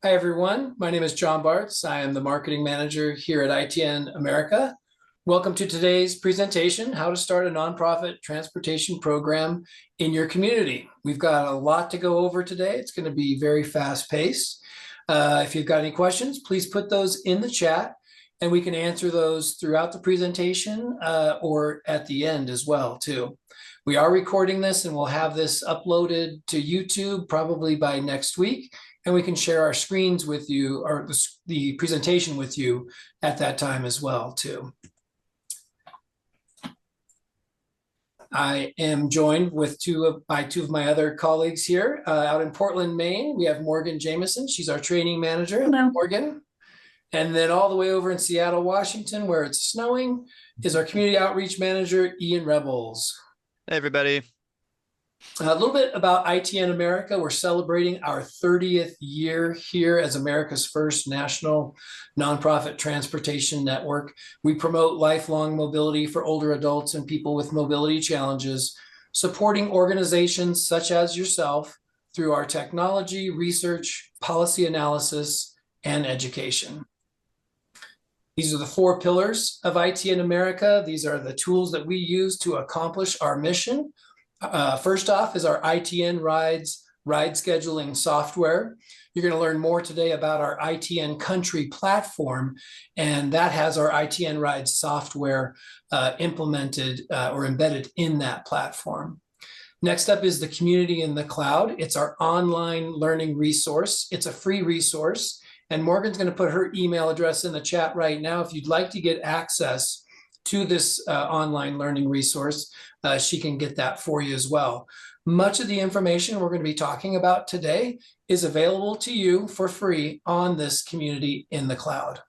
Hi, everyone. My name is John Bartz. I am the marketing manager here at ITN America. Welcome to today's presentation, How to Start a Nonprofit Transportation Program in Your Community. We've got a lot to go over today. It's going to be very fast-paced. If you've got any questions, please put those in the chat, and we can answer those throughout the presentation or at the end as well, too. We are recording this, and we'll have this uploaded to YouTube probably by next week. And we can share our screens with you, or the presentation with you at that time as well, too. I am joined with by two of my other colleagues here out in Portland, Maine. We have Morgan Jameson. She's our training manager. Hello. Morgan. And then all the way over in Seattle, Washington, where it's snowing, is our community outreach manager, Ian Rebels. Hey, everybody. A little bit about ITN America. We're celebrating our 30th year here as America's first national nonprofit transportation network. We promote lifelong mobility for older adults and people with mobility challenges, supporting organizations such as yourself through our technology, research, policy analysis, and education. These are the 4 pillars of ITN America. These are the tools that we use to accomplish our mission. First off is our ITN Rides ride scheduling software. You're going to learn more today about our ITN Country platform, and that has our ITN Rides software implemented or embedded in that platform. Next up is the Community in the Cloud. It's our online learning resource. It's a free resource, and Morgan's going to put her email address in the chat right now. If you'd like to get access to this online learning resource, she can get that for you as well. Much of the information we're going to be talking about today is available to you for free on this Community in the Cloud.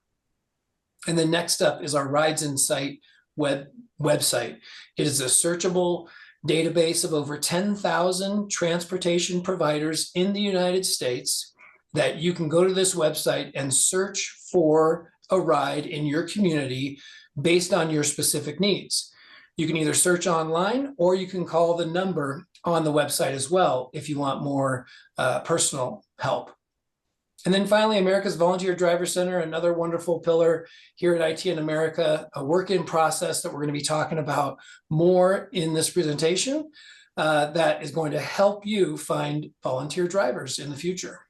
And then next up is our Rides Insight website. It is a searchable database of over 10,000 transportation providers in the United States that you can go to this website and search for a ride in your community based on your specific needs. You can either search online or you can call the number on the website as well if you want more personal help. And then finally, America's Volunteer Driver Center, another wonderful pillar here at ITN America, a work in process that we're going to be talking about more in this presentation that is going to help you find volunteer drivers in the future.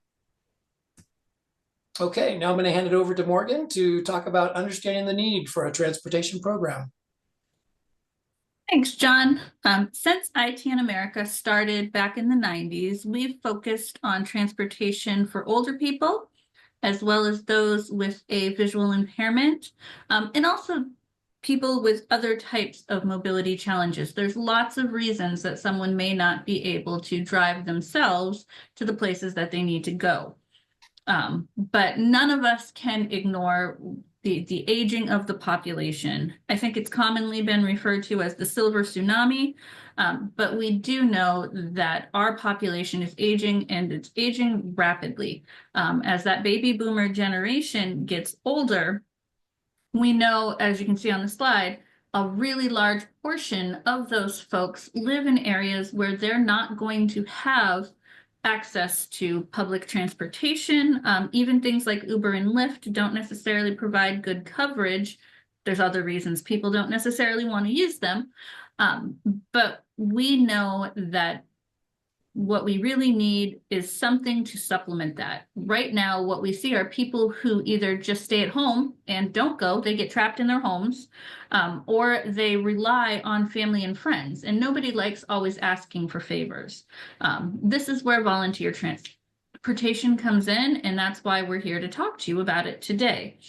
Okay, now I'm going to hand it over to Morgan to talk about understanding the need for a transportation program. Thanks, John. Since ITN America started back in the 90s, we've focused on transportation for older people, as well as those with a visual impairment, and also people with other types of mobility challenges. There's lots of reasons that someone may not be able to drive themselves to the places that they need to go. But none of us can ignore the aging of the population. I think it's commonly been referred to as the silver tsunami, but we do know that our population is aging, and it's aging rapidly. As that baby boomer generation gets older, we know, as you can see on the slide, a really large portion of those folks live in areas where they're not going to have access to public transportation. Even things like Uber and Lyft don't necessarily provide good coverage. There's other reasons people don't necessarily want to use them. But we know that what we really need is something to supplement that. Right now, what we see are people who either just stay at home and don't go, they get trapped in their homes, or they rely on family and friends, and nobody likes always asking for favors. This is where volunteer transportation comes in, and that's why we're here to talk to you about it today.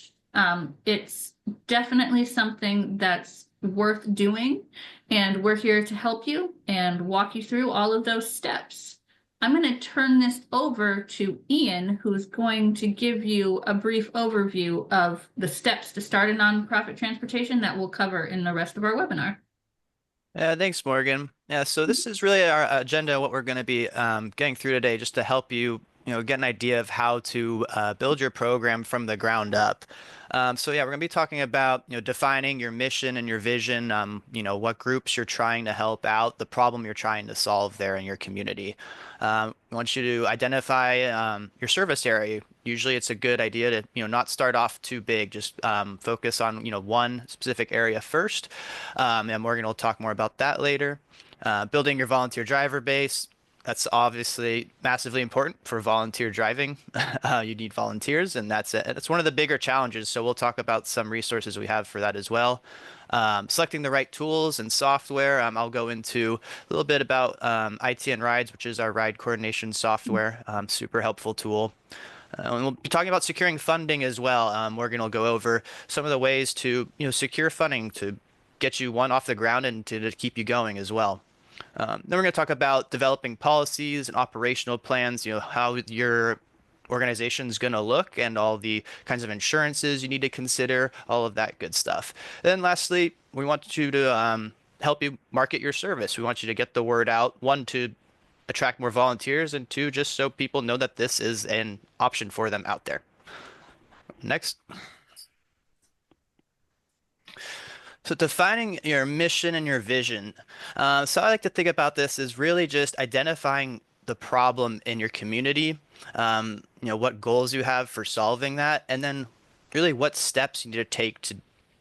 It's definitely something that's worth doing, and we're here to help you and walk you through all of those steps. I'm going to turn this over to Ian, who's going to give you a brief overview of the steps to start a nonprofit transportation that we'll cover in the rest of our webinar. Thanks, Morgan. Yeah, so this is really our agenda, what we're going to be getting through today, just to help you get an idea of how to build your program from the ground up. So yeah, we're going to be talking about, defining your mission and your vision, what groups you're trying to help out, the problem you're trying to solve there in your community. I want you to identify your service area. Usually it's a good idea to, not start off too big, just focus on, one specific area first. And Morgan will talk more about that later. Building your volunteer driver base. That's obviously massively important for volunteer driving. You need volunteers, and that's one of the bigger challenges. So we'll talk about some resources we have for that as well. Selecting the right tools and software. I'll go into a little bit about ITN Rides, which is our ride coordination software. Super helpful tool. And we'll be talking about securing funding as well. Morgan will go over some of the ways to, secure funding to get you one off the ground and to keep you going as well. Then we're going to talk about developing policies and operational plans, how your organization is going to look and all the kinds of insurances you need to consider, all of that good stuff. Then lastly, we want you to help you market your service. We want you to get the word out, one, to attract more volunteers, and two, just so people know that this is an option for them out there. Next. So defining your mission and your vision. So I like to think about this as really just identifying the problem in your community, what goals you have for solving that, and then really what steps you need to take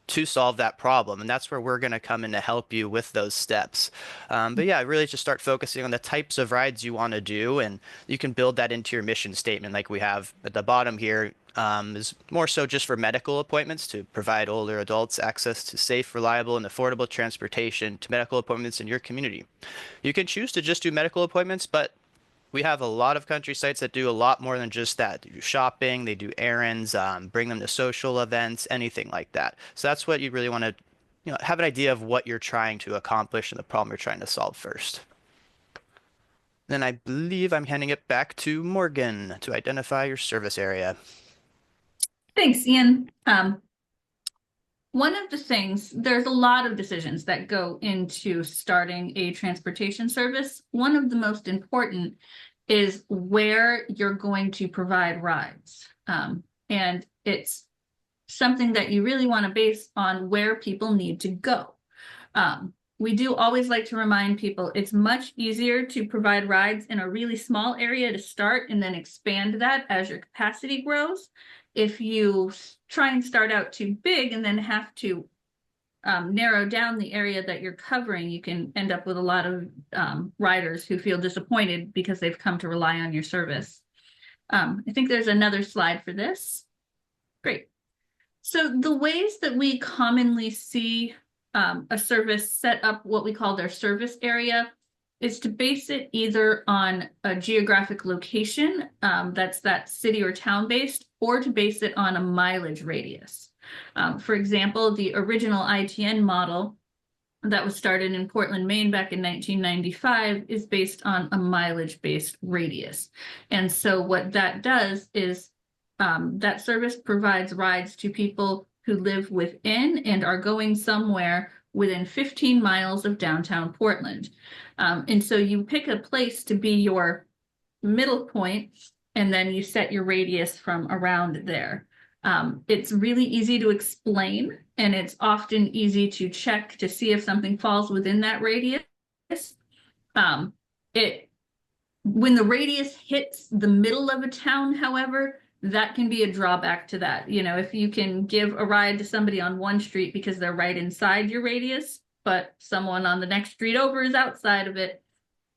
to solve that problem. And that's where we're going to come in to help you with those steps. But yeah, really just start focusing on the types of rides you want to do, and you can build that into your mission statement like we have at the bottom here. Is more so just for medical appointments to provide older adults access to safe, reliable, and affordable transportation to medical appointments in your community. You can choose to just do medical appointments, but we have a lot of country sites that do a lot more than just that. They do shopping, they do errands, bring them to social events, anything like that. So that's what you really want to, have an idea of what you're trying to accomplish and the problem you're trying to solve first. Then I believe I'm handing it back to Morgan to identify your service area. Thanks, Ian. One of the things, there's a lot of decisions that go into starting a transportation service. One of the most important is where you're going to provide rides. And it's something that you really want to base on where people need to go. We do always like to remind people it's much easier to provide rides in a really small area to start and then expand that as your capacity grows. If you try and start out too big and then have to narrow down the area that you're covering, you can end up with a lot of riders who feel disappointed because they've come to rely on your service. I think there's another slide for this. Great. So the ways that we commonly see a service set up what we call their service area is to base it either on a geographic location, that's that city or town based, or to base it on a mileage radius. For example, the original ITN model that was started in Portland, Maine back in 1995 is based on a mileage-based radius. And so what that does is that service provides rides to people who live within and are going somewhere within 15 miles of downtown Portland. And so you pick a place to be your middle point, and then you set your radius from around there. It's really easy to explain, and it's often easy to check to see if something falls within that radius. When the radius hits the middle of a town, however, that can be a drawback to that. If you can give a ride to somebody on one street because they're right inside your radius, but someone on the next street over is outside of it,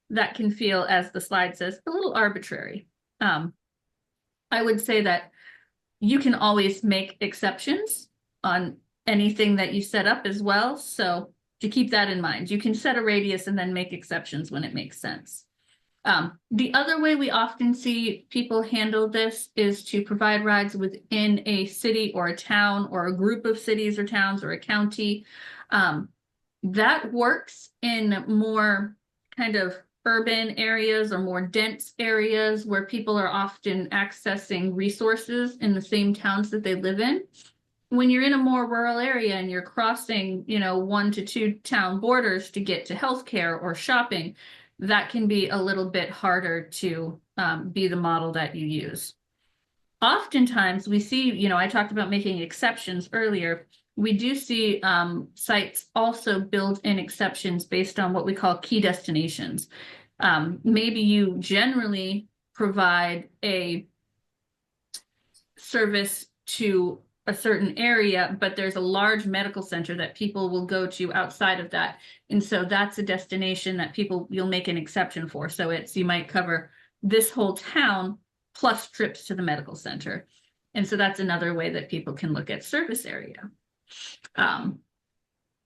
that can feel, as the slide says, a little arbitrary. I would say that you can always make exceptions on anything that you set up as well. So to keep that in mind, you can set a radius and then make exceptions when it makes sense. The other way we often see people handle this is to provide rides within a city or a town or a group of cities or towns or a county. That works in more kind of urban areas or more dense areas where people are often accessing resources in the same towns that they live in. When you're in a more rural area and you're crossing, 1 to 2 town borders to get to healthcare or shopping, that can be a little bit harder to be the model that you use. Oftentimes we see, I talked about making exceptions earlier. We do see sites also build in exceptions based on what we call key destinations. Maybe you generally provide a service to a certain area, but there's a large medical center that people will go to outside of that. And so that's a destination that you'll make an exception for. So you might cover this whole town plus trips to the medical center. And so that's another way that people can look at service area.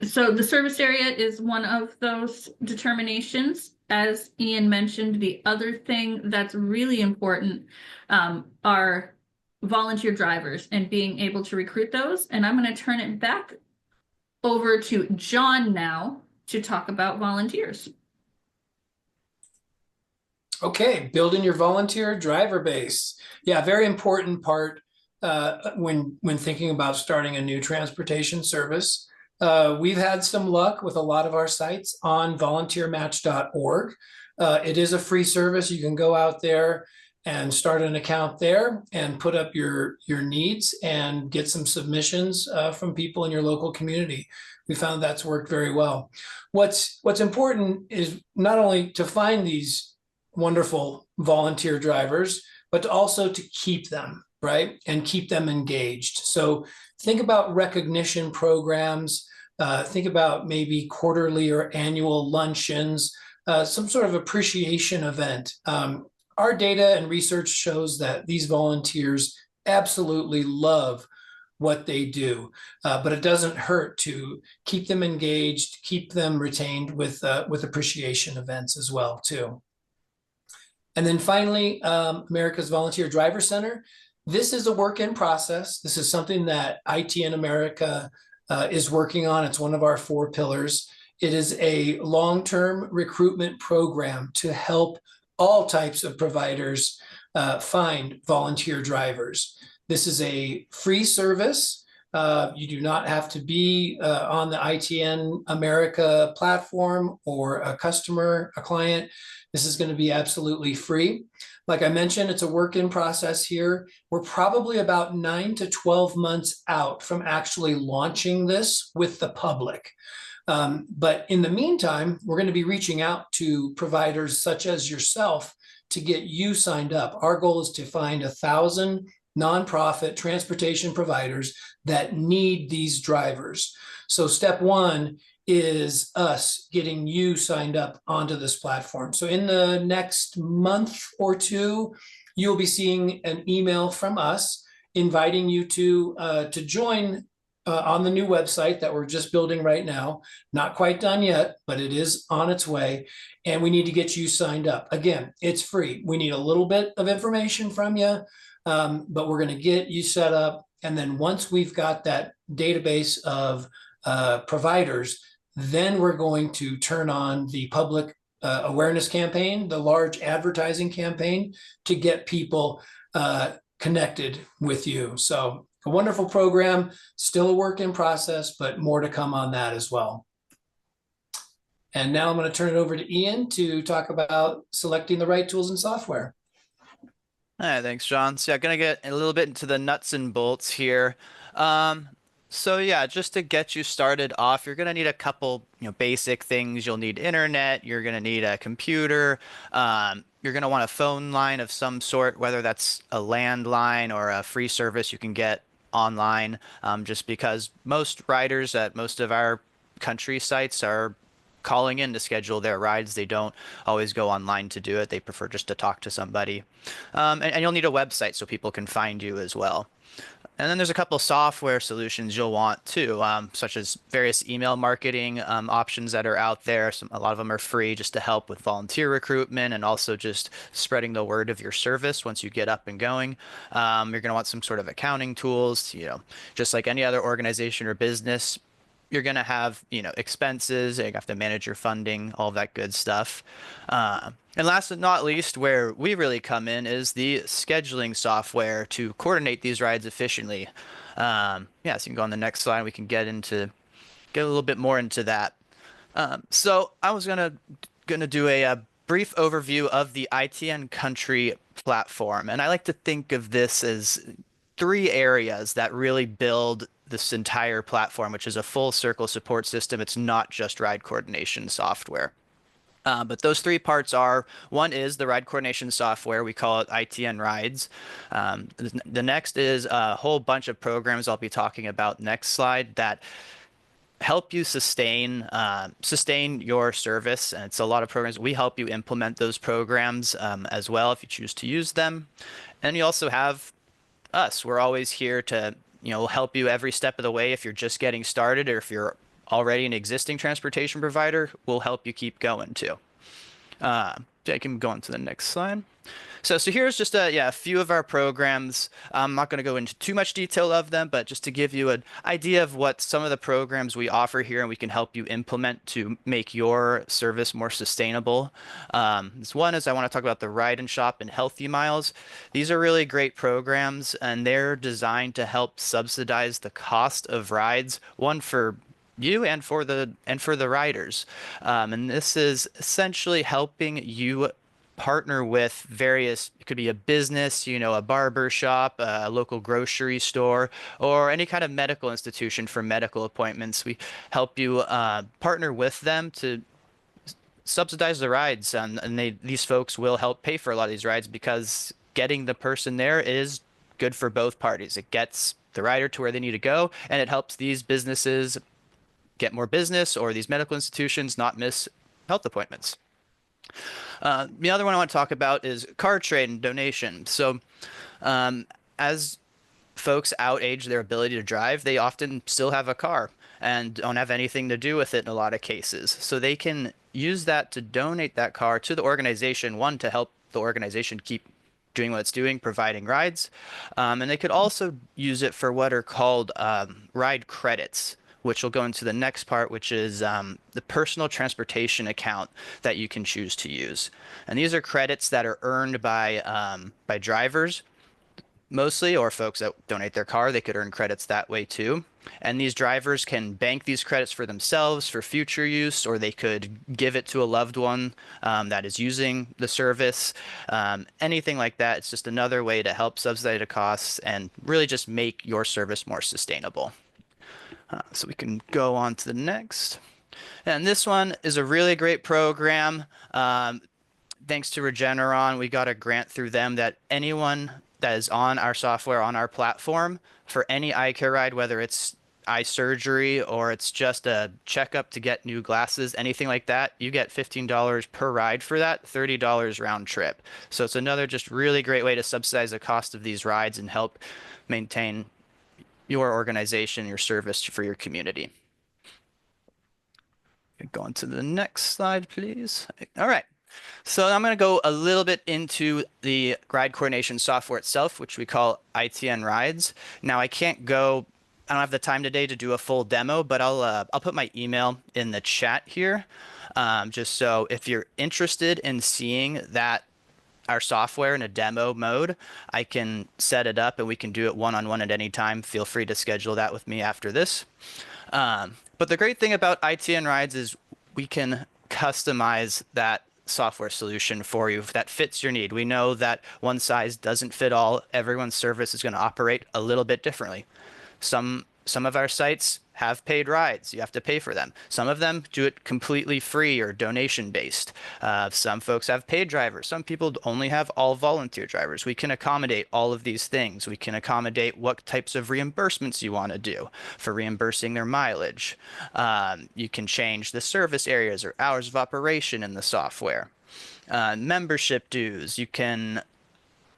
So the service area is one of those determinations. As Ian mentioned, the other thing that's really important are volunteer drivers and being able to recruit those. And I'm going to turn it back over to John now to talk about volunteers. Okay, building your volunteer driver base. Yeah, very important part when thinking about starting a new transportation service. We've had some luck with a lot of our sites on volunteermatch.org. It is a free service. You can go out there and start an account there and put up your needs and get some submissions from people in your local community. We found that's worked very well. What's important is not only to find these wonderful volunteer drivers, but also to keep them, right? And keep them engaged. So think about recognition programs, think about maybe quarterly or annual luncheons, some sort of appreciation event. Our data and research shows that these volunteers absolutely love what they do, but it doesn't hurt to keep them engaged, keep them retained with appreciation events as well, too. And then finally, America's Volunteer Driver Center. This is a work in process. This is something that IT in America is working on. It's one of our 4 pillars. It is a long-term recruitment program to help all types of providers find volunteer drivers. This is a free service. You do not have to be on the ITN America platform or a client. This is going to be absolutely free. Like I mentioned, it's a work in process here. We're probably about 9 to 12 months out from actually launching this with the public. But in the meantime, we're going to be reaching out to providers such as yourself to get you signed up. Our goal is to find 1,000 nonprofit transportation providers that need these drivers. So step 1 is us getting you signed up onto this platform. So in the next month or 2, you'll be seeing an email from us inviting you to join on the new website that we're just building right now. Not quite done yet, but it is on its way. And we need to get you signed up. Again, it's free. We need a little bit of information from you, but we're going to get you set up. And then once we've got that database of providers, then we're going to turn on the public awareness campaign, the large advertising campaign, to get people connected with you. So a wonderful program, still a work in process, but more to come on that as well. And now I'm going to turn it over to Ian to talk about selecting the right tools and software. All right, thanks, John. So I'm gonna get a little bit into the nuts and bolts here. So yeah, just to get you started off, you're gonna need a couple, basic things. You'll need internet. You're gonna need a computer. You're gonna want a phone line of some sort, whether that's a landline or a free service you can get online. Just because most riders at most of our country sites are calling in to schedule their rides. They don't always go online to do it. They prefer just to talk to somebody. And you'll need a website so people can find you as well. And then there's a couple of software solutions you'll want too, such as various email marketing options that are out there. A lot of them are free just to help with volunteer recruitment and also just spreading the word of your service once you get up and going. You're going to want some sort of accounting tools, just like any other organization or business. You're going to have, expenses, you have to manage your funding, all that good stuff. And last but not least, where we really come in is the scheduling software to coordinate these rides efficiently. So you can go on the next slide. We can get a little bit more into that. So I was gonna do a brief overview of the ITN Country platform. And I like to think of this as three areas that really build this entire platform, which is a full circle support system. It's not just ride coordination software. But those three parts are, one is the ride coordination software. We call it ITN Rides. The next is a whole bunch of programs I'll be talking about next slide that help you sustain your service. And it's a lot of programs. We help you implement those programs as well if you choose to use them. And you also have us. We're always here to, help you every step of the way. If you're just getting started or if you're already an existing transportation provider, we'll help you keep going too. I can go on to the next slide. So here's just a few of our programs. I'm not going to go into too much detail of them, but just to give you an idea of what some of the programs we offer here and we can help you implement to make your service more sustainable. This one is I want to talk about the Ride and Shop and Healthy Miles. These are really great programs and they're designed to help subsidize the cost of rides, one for you and for the riders. And this is essentially helping you partner with various, it could be a business, a barber shop, a local grocery store, or any kind of medical institution for medical appointments. We help you partner with them to subsidize the rides, and these folks will help pay for a lot of these rides because getting the person there is good for both parties. It gets the rider to where they need to go, and it helps these businesses get more business or these medical institutions not miss health appointments. The other one I want to talk about is car trade and donation. So as folks outage their ability to drive, they often still have a car and don't have anything to do with it in a lot of cases. So they can use that to donate that car to the organization, one, to help the organization keep doing what it's doing, providing rides. And they could also use it for what are called ride credits, which will go into the next part, which is the personal transportation account that you can choose to use. And these are credits that are earned by drivers mostly, or folks that donate their car. They could earn credits that way too. And these drivers can bank these credits for themselves for future use, or they could give it to a loved one that is using the service. Anything like that. It's just another way to help subsidize the costs and really just make your service more sustainable. So we can go on to the next. And this one is a really great program. Thanks to Regeneron, we got a grant through them that anyone that is on our software, on our platform, for any eye care ride, whether it's eye surgery or it's just a checkup to get new glasses, anything like that, you get $15 per ride for that, $30 round trip. So it's another just really great way to subsidize the cost of these rides and help maintain your organization, your service for your community. Go on to the next slide, please. All right. So I'm going to go a little bit into the ride coordination software itself, which we call ITN Rides. Now I don't have the time today to do a full demo, but I'll put my email in the chat here. Just so if you're interested in seeing our software in a demo mode, I can set it up and we can do it one-on-one at any time. Feel free to schedule that with me after this. But the great thing about ITN Rides is we can customize that software solution for you that fits your need. We know that one size doesn't fit all. Everyone's service is going to operate a little bit differently. Some of our sites have paid rides. You have to pay for them. Some of them do it completely free or donation based. Some folks have paid drivers. Some people only have all volunteer drivers. We can accommodate all of these things. We can accommodate what types of reimbursements you want to do for reimbursing their mileage. You can change the service areas or hours of operation in the software. Membership dues. You can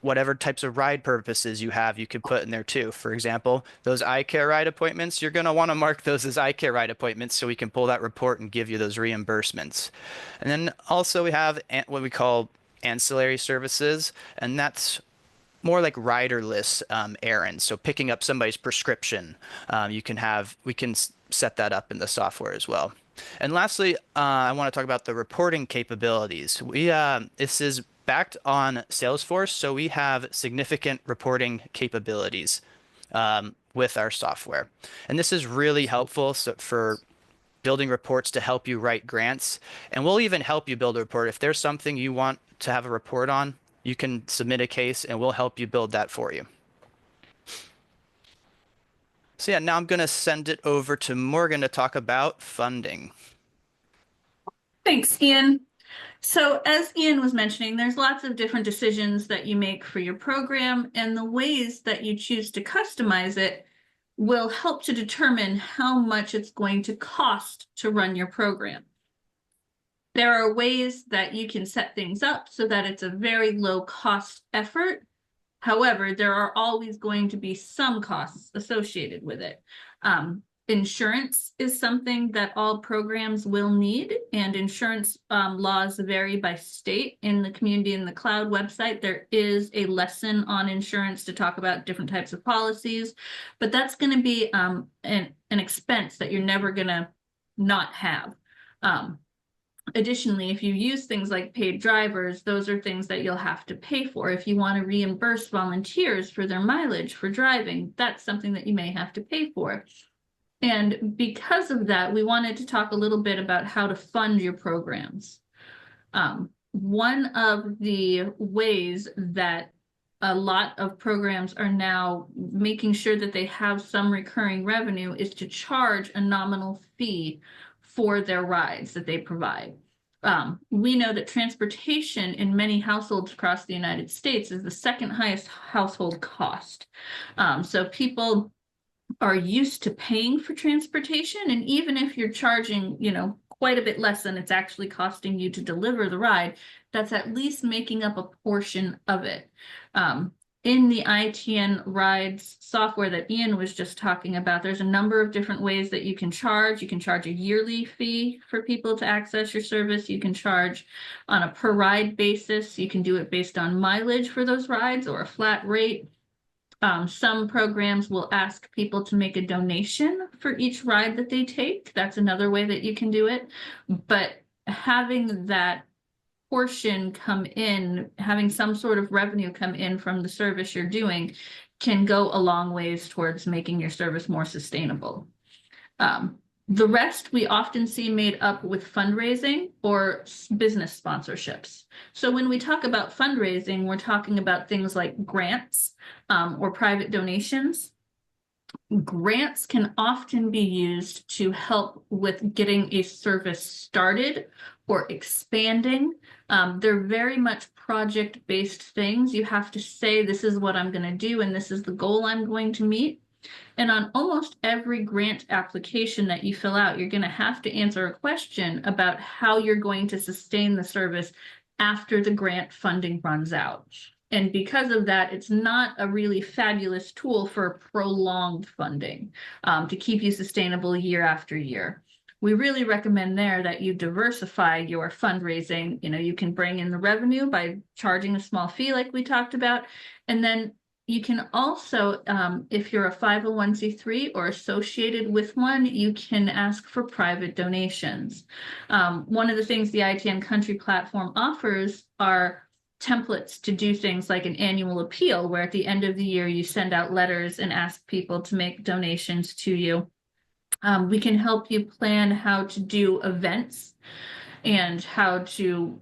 whatever types of ride purposes you have, you can put in there too. For example, those eye care ride appointments, you're going to want to mark those as eye care ride appointments so we can pull that report and give you those reimbursements. And then also we have what we call ancillary services, and that's more like riderless errands. So picking up somebody's prescription, we can set that up in the software as well. And lastly, I want to talk about the reporting capabilities. This is backed on Salesforce, so we have significant reporting capabilities with our software. And this is really helpful for building reports to help you write grants. And we'll even help you build a report. If there's something you want to have a report on, you can submit a case and we'll help you build that for you. So yeah, now I'm going to send it over to Morgan to talk about funding. Thanks, Ian. So as Ian was mentioning, there's lots of different decisions that you make for your program, and the ways that you choose to customize it will help to determine how much it's going to cost to run your program. There are ways that you can set things up so that it's a very low cost effort. However, there are always going to be some costs associated with it. Insurance is something that all programs will need, and insurance laws vary by state. In the Community in the Cloud website, there is a lesson on insurance to talk about different types of policies, but that's going to be an expense that you're never going to not have. Additionally, if you use things like paid drivers, those are things that you'll have to pay for. If you want to reimburse volunteers for their mileage for driving, that's something that you may have to pay for. And because of that, we wanted to talk a little bit about how to fund your programs. One of the ways that a lot of programs are now making sure that they have some recurring revenue is to charge a nominal fee for their rides that they provide. We know that transportation in many households across the United States is the second highest household cost. So people are used to paying for transportation, and even if you're charging, quite a bit less than it's actually costing you to deliver the ride, that's at least making up a portion of it. In the ITN Rides software that Ian was just talking about, there's a number of different ways that you can charge. You can charge a yearly fee for people to access your service. You can charge on a per ride basis. You can do it based on mileage for those rides or a flat rate. Some programs will ask people to make a donation for each ride that they take. That's another way that you can do it. But having that portion come in, having some sort of revenue come in from the service you're doing, can go a long ways towards making your service more sustainable. The rest we often see made up with fundraising or business sponsorships. So when we talk about fundraising, we're talking about things like grants or private donations. Grants can often be used to help with getting a service started or expanding. They're very much project-based things. You have to say, this is what I'm going to do, and this is the goal I'm going to meet. And on almost every grant application that you fill out, you're going to have to answer a question about how you're going to sustain the service after the grant funding runs out. And because of that, it's not a really fabulous tool for prolonged funding to keep you sustainable year after year. We really recommend there that you diversify your fundraising. You can bring in the revenue by charging a small fee like we talked about. And then you can also, if you're a 501c3 or associated with one, you can ask for private donations. One of the things the ITN Country platform offers are templates to do things like an annual appeal, where at the end of the year you send out letters and ask people to make donations to you. We can help you plan how to do events and how to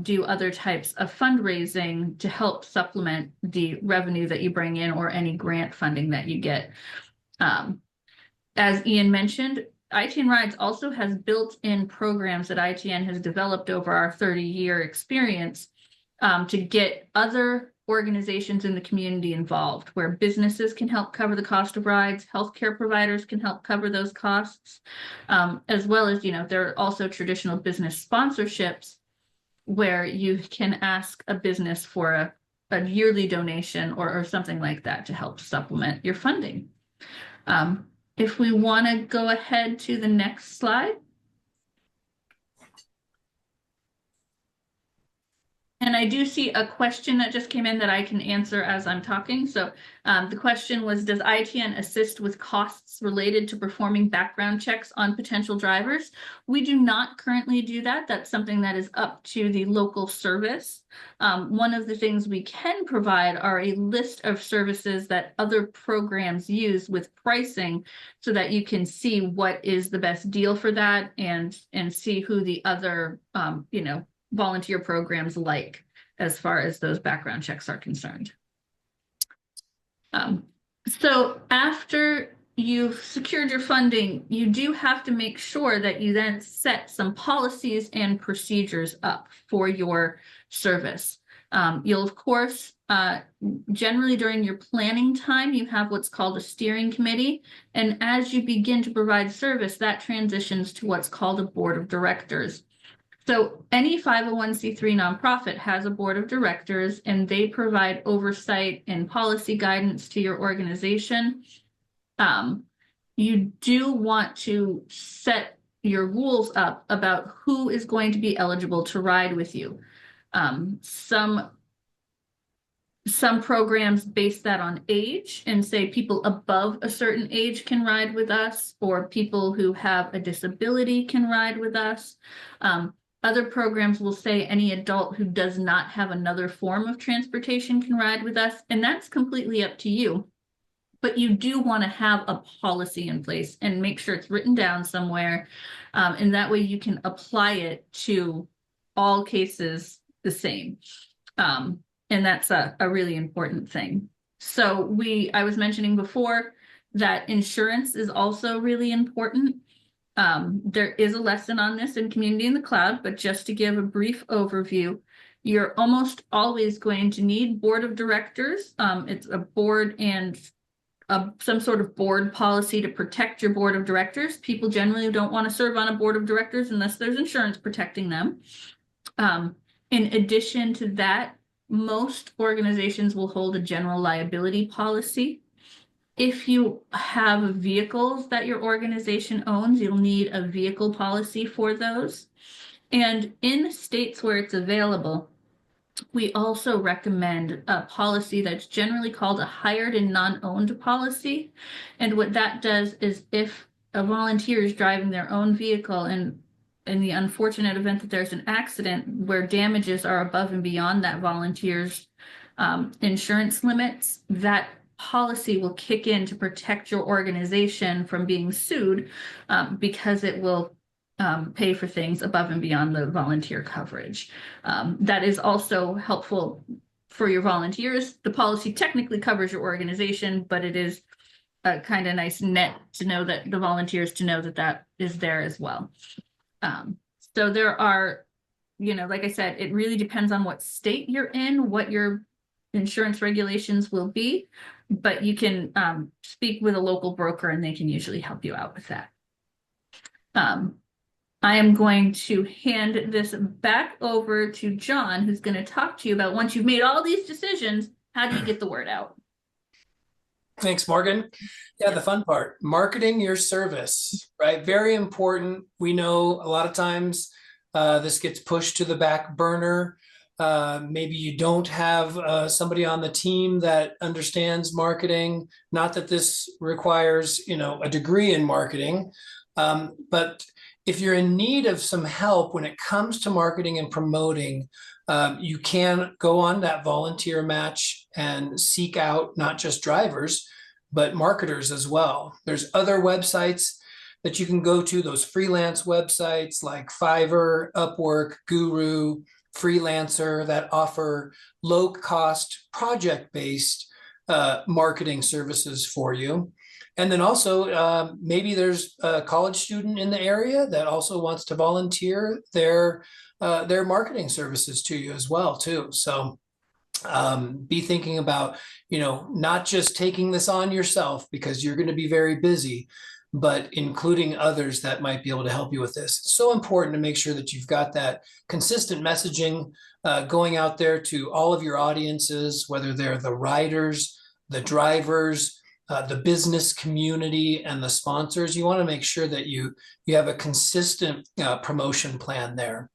do other types of fundraising to help supplement the revenue that you bring in or any grant funding that you get. As Ian mentioned, ITN Rides also has built-in programs that ITN has developed over our 30-year experience to get other organizations in the community involved, where businesses can help cover the cost of rides, healthcare providers can help cover those costs, as well as, there are also traditional business sponsorships where you can ask a business for a yearly donation or something like that to help supplement your funding. If we want to go ahead to the next slide. And I do see a question that just came in that I can answer as I'm talking. So the question was, does ITN assist with costs related to performing background checks on potential drivers? We do not currently do that. That's something that is up to the local service. One of the things we can provide are a list of services that other programs use with pricing so that you can see what is the best deal for that and see who the other, volunteer programs like as far as those background checks are concerned. So after you've secured your funding, you do have to make sure that you then set some policies and procedures up for your service. You'll, of course, generally during your planning time, you have what's called a steering committee. And as you begin to provide service, that transitions to what's called a board of directors. So any 501c3 nonprofit has a board of directors, and they provide oversight and policy guidance to your organization. You do want to set your rules up about who is going to be eligible to ride with you. Some programs base that on age and say people above a certain age can ride with us, or people who have a disability can ride with us. Other programs will say any adult who does not have another form of transportation can ride with us, and that's completely up to you. But you do want to have a policy in place and make sure it's written down somewhere, and that way you can apply it to all cases the same. And that's a really important thing. So I was mentioning before that insurance is also really important. There is a lesson on this in Community in the Cloud, but just to give a brief overview, you're almost always going to need board of directors. It's a board and some sort of board policy to protect your board of directors. People generally don't want to serve on a board of directors unless there's insurance protecting them. In addition to that, most organizations will hold a general liability policy. If you have vehicles that your organization owns, you'll need a vehicle policy for those. And in states where it's available, we also recommend a policy that's generally called a hired and non-owned policy. And what that does is if a volunteer is driving their own vehicle and in the unfortunate event that there's an accident where damages are above and beyond that volunteer's insurance limits, that policy will kick in to protect your organization from being sued because it will pay for things above and beyond the volunteer coverage. That is also helpful for your volunteers. The policy technically covers your organization, but it is a kind of nice net to know that the volunteers to know that that is there as well. So there are, like I said, it really depends on what state you're in, what your insurance regulations will be, but you can speak with a local broker and they can usually help you out with that. I am going to hand this back over to John, who's going to talk to you about once you've made all these decisions, how do you get the word out? Thanks, Morgan. Yeah, the fun part, marketing your service, right? Very important. We know a lot of times this gets pushed to the back burner. Maybe you don't have somebody on the team that understands marketing. Not that this requires, a degree in marketing, but if you're in need of some help when it comes to marketing and promoting, you can go on that volunteer match and seek out not just drivers, but marketers as well. There's other websites that you can go to, those freelance websites like Fiverr, Upwork, Guru, Freelancer that offer low-cost project-based marketing services for you. And then also maybe there's a college student in the area that also wants to volunteer their marketing services to you as well too. So be thinking about, not just taking this on yourself because you're going to be very busy, but including others that might be able to help you with this. It's so important to make sure that you've got that consistent messaging going out there to all of your audiences, whether they're the riders, the drivers, the business community, and the sponsors. You want to make sure that you have a consistent promotion plan there.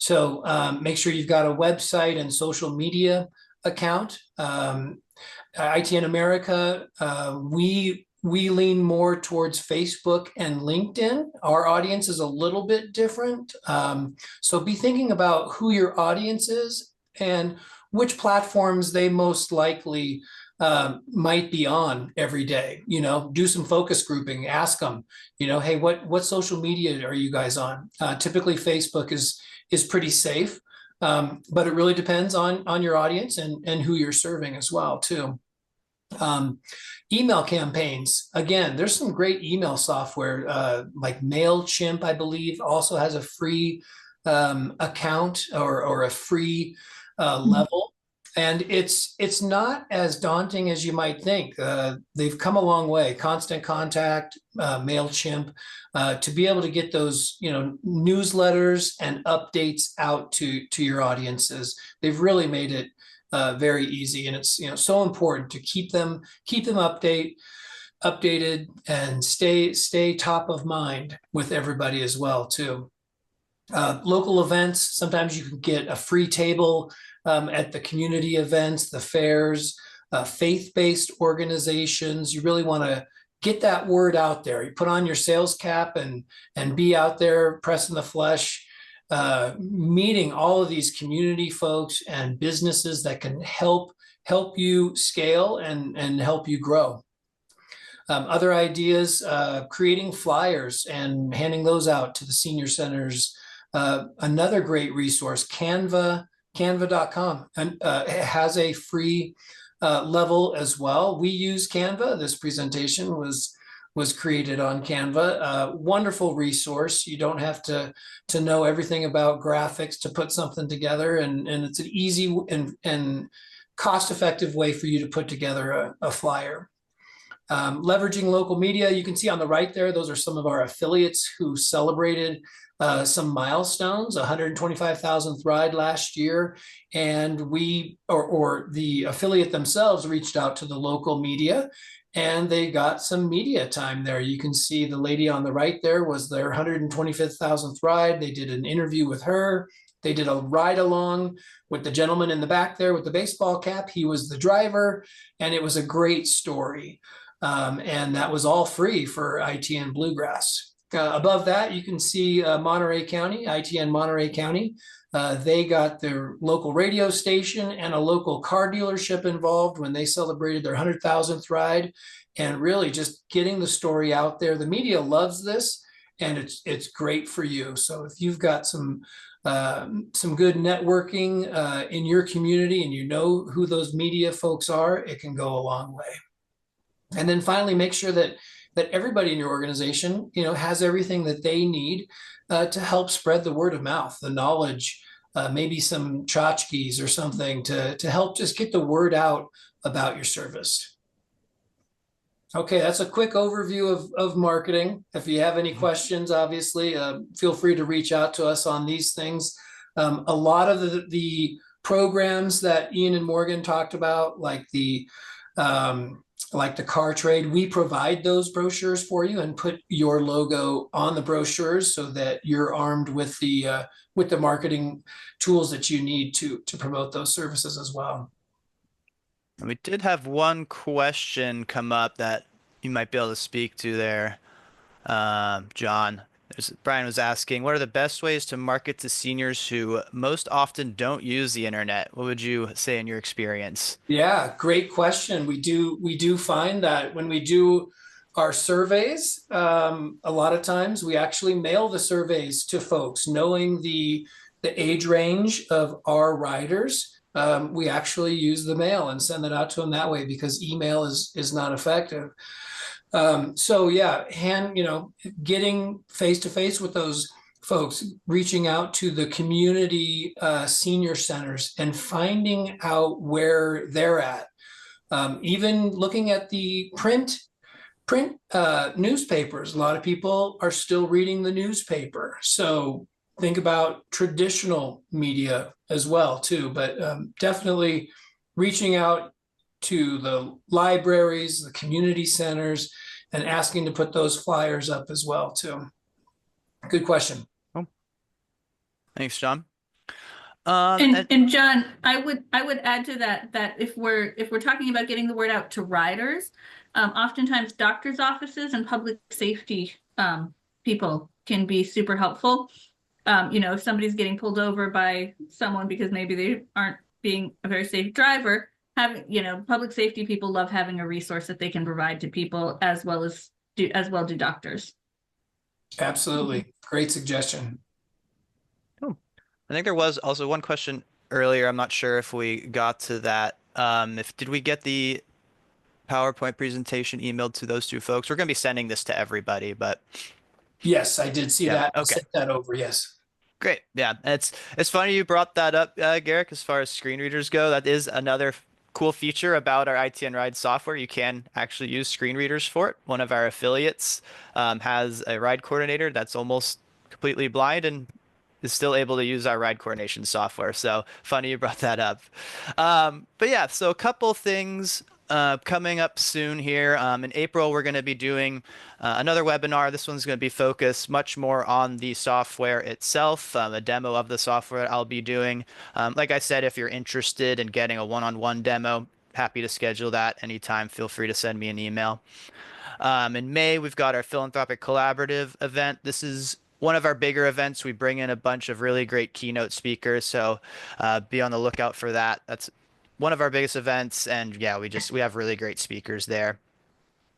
So make sure you've got a website and social media account. ITN America, we lean more towards Facebook and LinkedIn. Our audience is a little bit different. So be thinking about who your audience is and which platforms they most likely might be on every day. Do some focus grouping, ask them, hey, what social media are you guys on? Typically Facebook is pretty safe, but it really depends on your audience and who you're serving as well too. Email campaigns. Again, there's some great email software like MailChimp, I believe, also has a free account or a free level. And it's not as daunting as you might think. They've come a long way. Constant Contact, MailChimp, to be able to get those, newsletters and updates out to your audiences. They've really made it very easy, and it's so important to keep them updated and stay top of mind with everybody as well too. Local events, sometimes you can get a free table at the community events, the fairs, faith-based organizations. You really want to get that word out there. You put on your sales cap and be out there pressing the flesh, meeting all of these community folks and businesses that can help you scale and help you grow. Other ideas, creating flyers and handing those out to the senior centers. Another great resource, canva.com, and has a free level as well. We use Canva. This presentation was created on Canva. Wonderful resource. You don't have to know everything about graphics to put something together, and it's an easy and cost-effective way for you to put together a flyer. Leveraging local media, you can see on the right there, those are some of our affiliates who celebrated some milestones, 125,000th ride last year, and we or the affiliate themselves reached out to the local media and they got some media time there. You can see the lady on the right there was their 125,000th ride. They did an interview with her. They did a ride along with the gentleman in the back there with the baseball cap. He was the driver, and it was a great story. And that was all free for ITN Bluegrass. Above that, you can see Monterey County, ITN Monterey County. They got their local radio station and a local car dealership involved when they celebrated their 100,000th ride, and really just getting the story out there. The media loves this, and it's great for you. So if you've got some good networking in your community and you know who those media folks are, it can go a long way. And then finally, make sure that everybody in your organization, has everything that they need to help spread the word of mouth, the knowledge, maybe some tchotchkes or something to help just get the word out about your service. Okay, that's a quick overview of marketing. If you have any questions, obviously, feel free to reach out to us on these things. A lot of the programs that Ian and Morgan talked about, like the car trade, we provide those brochures for you and put your logo on the brochures so that you're armed with the marketing tools that you need to promote those services as well. We did have one question come up that you might be able to speak to there, John. Brian was asking, what are the best ways to market to seniors who most often don't use the internet? What would you say in your experience? Yeah, great question. We do find that when we do our surveys, a lot of times we actually mail the surveys to folks, knowing the age range of our riders. We actually use the mail and send it out to them that way because email is not effective. So yeah, getting face to face with those folks, reaching out to the community senior centers and finding out where they're at. Even looking at the print newspapers. A lot of people are still reading the newspaper. So think about traditional media as well too, but definitely reaching out to the libraries, the community centers, and asking to put those flyers up as well too. Good question. Oh, thanks, John. And John, I would add to that that if we're talking about getting the word out to riders, oftentimes doctors' offices and public safety people can be super helpful. If somebody's getting pulled over by someone because maybe they aren't being a very safe driver, having, public safety people love having a resource that they can provide to people as well do doctors. Absolutely. Great suggestion. Cool. I think there was also one question earlier. I'm not sure if we got to that. If did we get the PowerPoint presentation emailed to those two folks? We're going to be sending this to everybody, but Yes, I did see yeah, that. I okay. sent that over. Yes. Great. Yeah, it's funny you brought that up, Garrick, as far as screen readers go. That is another cool feature about our ITN Ride software. You can actually use screen readers for it. One of our affiliates has a ride coordinator that's almost completely blind and is still able to use our ride coordination software. So funny you brought that up. But yeah, so a couple things coming up soon here. In April, we're going to be doing another webinar. This one's going to be focused much more on the software itself, a demo of the software I'll be doing. Like I said, if you're interested in getting a one-on-one demo, happy to schedule that anytime. Feel free to send me an email. In May, we've got our Philanthropic Collaborative event. This is one of our bigger events. We bring in a bunch of really great keynote speakers, so be on the lookout for that. That's one of our biggest events, and yeah, we have really great speakers there.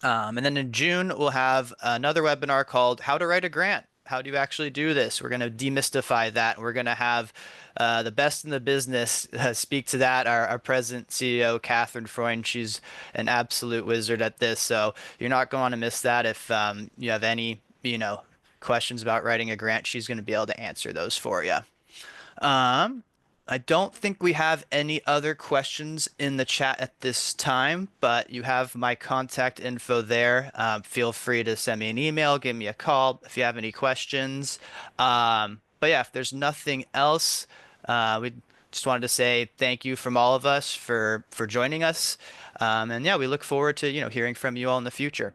And then in June, we'll have another webinar called How to Write a Grant. How do you actually do this? We're going to demystify that. We're going to have the best in the business speak to that. Our president CEO, Catherine Freund, she's an absolute wizard at this. So you're not going to miss that. If you have any, questions about writing a grant, she's going to be able to answer those for you. I don't think we have any other questions in the chat at this time, but you have my contact info there. Feel free to send me an email, give me a call if you have any questions. But yeah, if there's nothing else, we just wanted to say thank you from all of us for joining us. And yeah, we look forward to, hearing from you all in the future.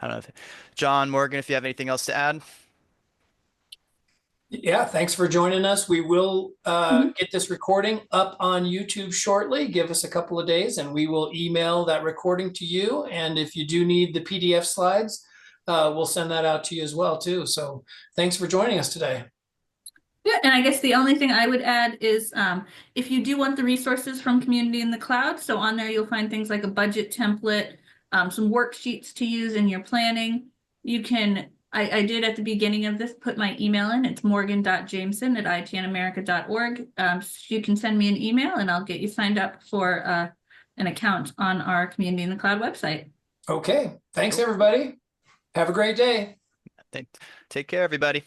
I don't know if John, Morgan, if you have anything else to add. Yeah, thanks for joining us. We will Mhm. get this recording up on YouTube shortly. Give us a couple of days and we will email that recording to you. And if you do need the PDF slides, we'll send that out to you as well too. So thanks for joining us today. Yeah, and I guess the only thing I would add is if you do want the resources from Community in the Cloud, so on there you'll find things like a budget template, some worksheets to use in your planning. You can, I did at the beginning of this put my email in. It's morgan.jameson@itnamerica.org. So you can send me an email and I'll get you signed up for an account on our Community in the Cloud website. Okay, thanks everybody. Have a great day. Take care, everybody.